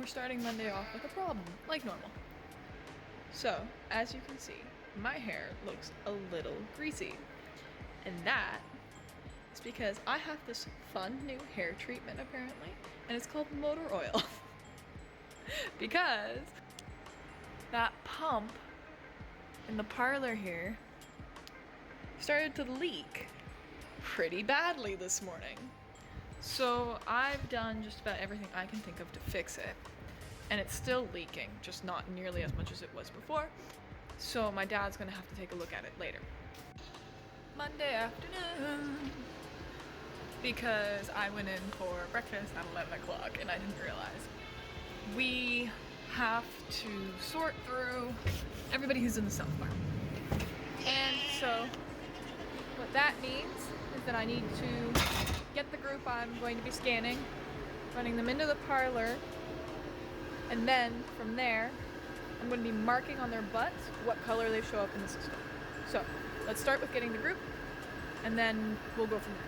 we're starting Monday off with a problem, like normal. So, as you can see, my hair looks a little greasy. And that is because I have this fun new hair treatment apparently, and it's called motor oil. Because that pump in the parlor here started to leak pretty badly this morning. So I've done just about everything I can think of to fix it, and it's still leaking, just not nearly as much as it was before. So my dad's gonna have to take a look at it later. Monday afternoon, because I went in for breakfast at 11 o'clock and I didn't realize. We have to sort through everybody who's in the self bar. And so what that means is that I need to get the group I'm going to be scanning, running them into the parlor, and then from there, I'm going to be marking on their butts what color they show up in the system. So let's start with getting the group, and then we'll go from there.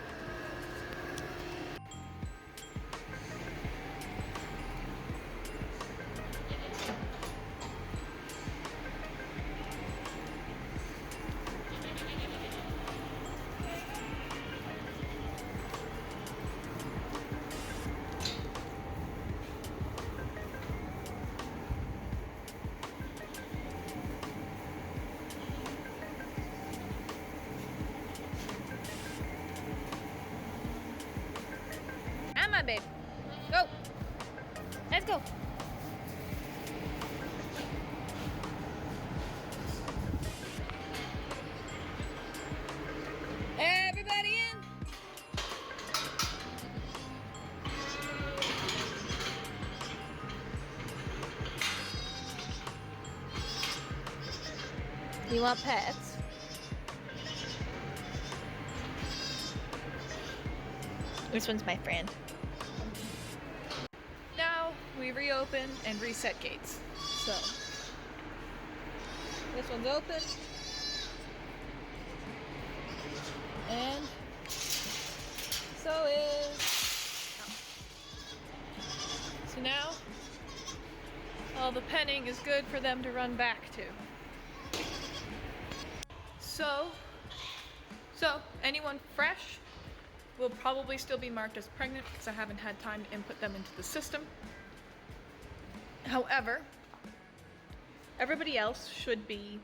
Come on, babe. Go. Let's go. Everybody in. You want pets? This one's my friend. Now we reopen and reset gates. So this one's open, and so is. So now all the penning is good for them to run back to. So anyone fresh will probably still be marked as pregnant because I haven't had time to input them into the system. However, everybody else should be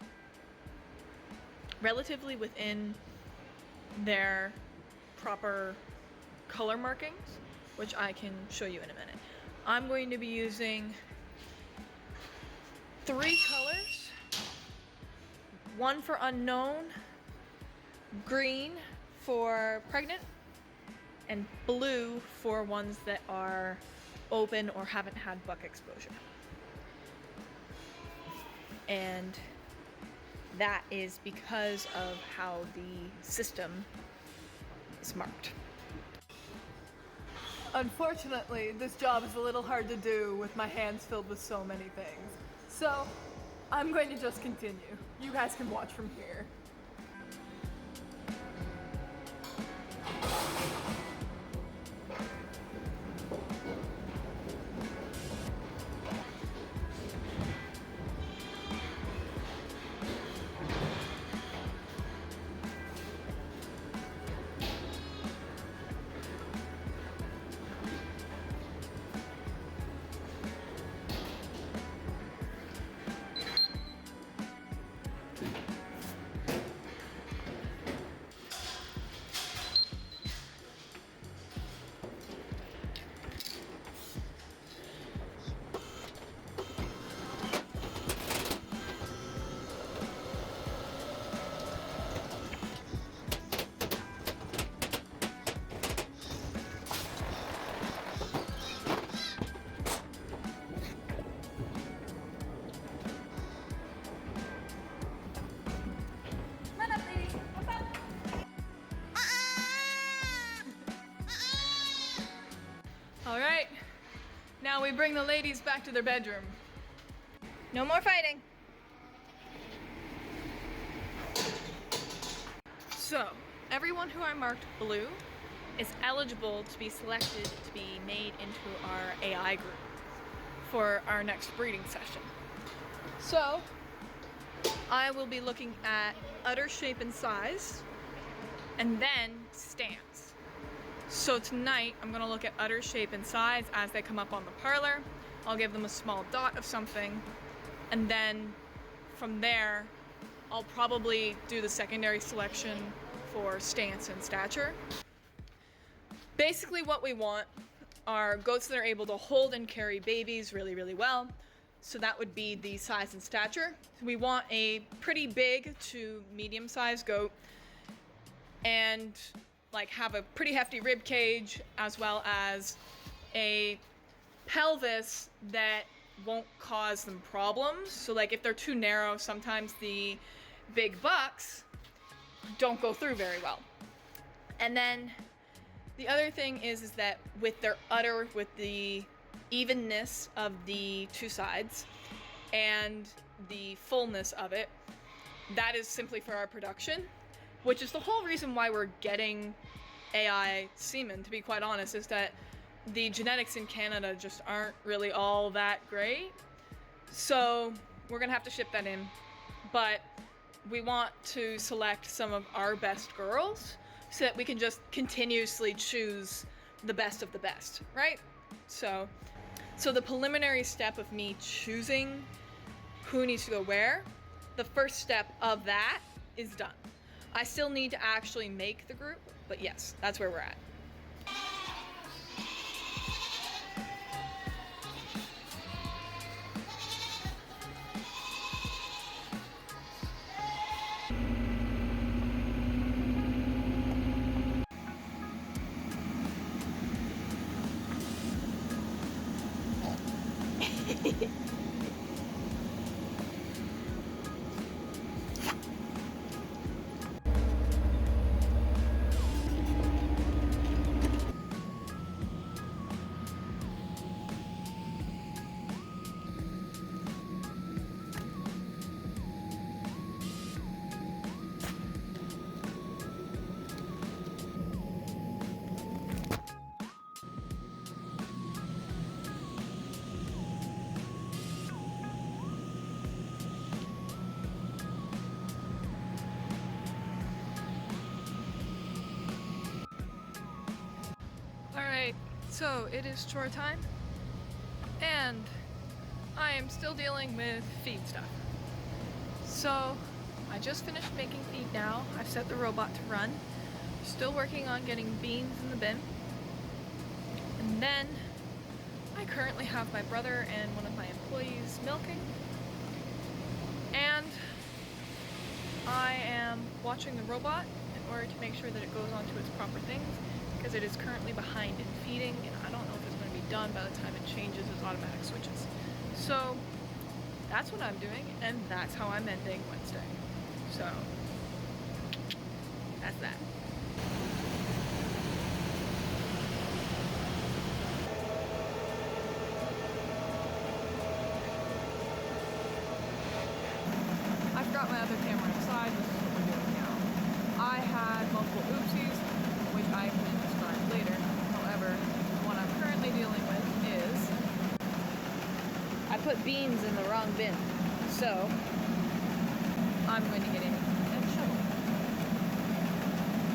relatively within their proper color markings, which I can show you in a minute. I'm going to be using 3 colors, one for unknown, green for pregnant, and blue for ones that are open or haven't had buck exposure. And that is because of how the system is marked. Unfortunately, this job is a little hard to do with my hands filled with so many things. So I'm going to just continue. You guys can watch from here. All right, now we bring the ladies back to their bedroom. No more fighting. So, everyone who I marked blue is eligible to be selected to be made into our AI group for our next breeding session. So I will be looking at udder shape and size, and then stance. So tonight I'm gonna look at udder shape and size as they come up on the parlor. I'll give them a small dot of something, and then from there I'll probably do the secondary selection for stance and stature. Basically what we want are goats that are able to hold and carry babies really, really well. So that would be the size and stature. We want a pretty big to medium sized goat and like have a pretty hefty rib cage, as well as a pelvis that won't cause them problems. So like if they're too narrow, sometimes the big bucks don't go through very well. And then the other thing is that with their udder, with the evenness of the two sides and the fullness of it, that is simply for our production, which is the whole reason why we're getting AI semen, to be quite honest, is that the genetics in Canada just aren't really all that great. So we're gonna have to ship that in, but we want to select some of our best girls so that we can just continuously choose the best of the best, right? So the preliminary step of me choosing who needs to go where, the first step of that is done. I still need to actually make the group, but yes, that's where we're at. Alright, so it is chore time, and I am still dealing with feed stuff. So I just finished making feed now. I've set the robot to run. Still working on getting beans in the bin. And then I currently have my brother and one of my employees milking. And I am watching the robot in order to make sure that it goes on to its proper things, because it is currently behind in feeding, and I don't know if it's going to be done by the time it changes its automatic switches. So that's what I'm doing, and that's how I'm ending Wednesday. So that's that. I've got my other camera inside. This is what we're doing now. I had multiple oopsies, which I can describe later. However, what I'm currently dealing with is I put beans in the wrong bin. So I'm going to get in and shovel.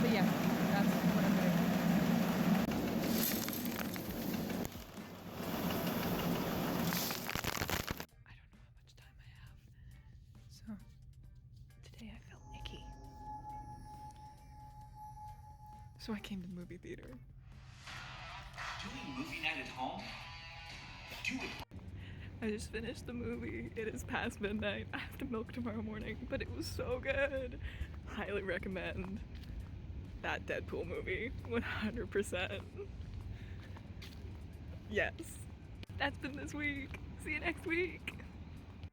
But yeah, that's what I'm doing. I don't know how much time I have. So today I felt icky. So I came to the movie theater. Doing movie night at home? Do it. I just finished the movie. It is past midnight. I have to milk tomorrow morning, but it was so good. Highly recommend that Deadpool movie. 100%. Yes. That's been this week. See you next week.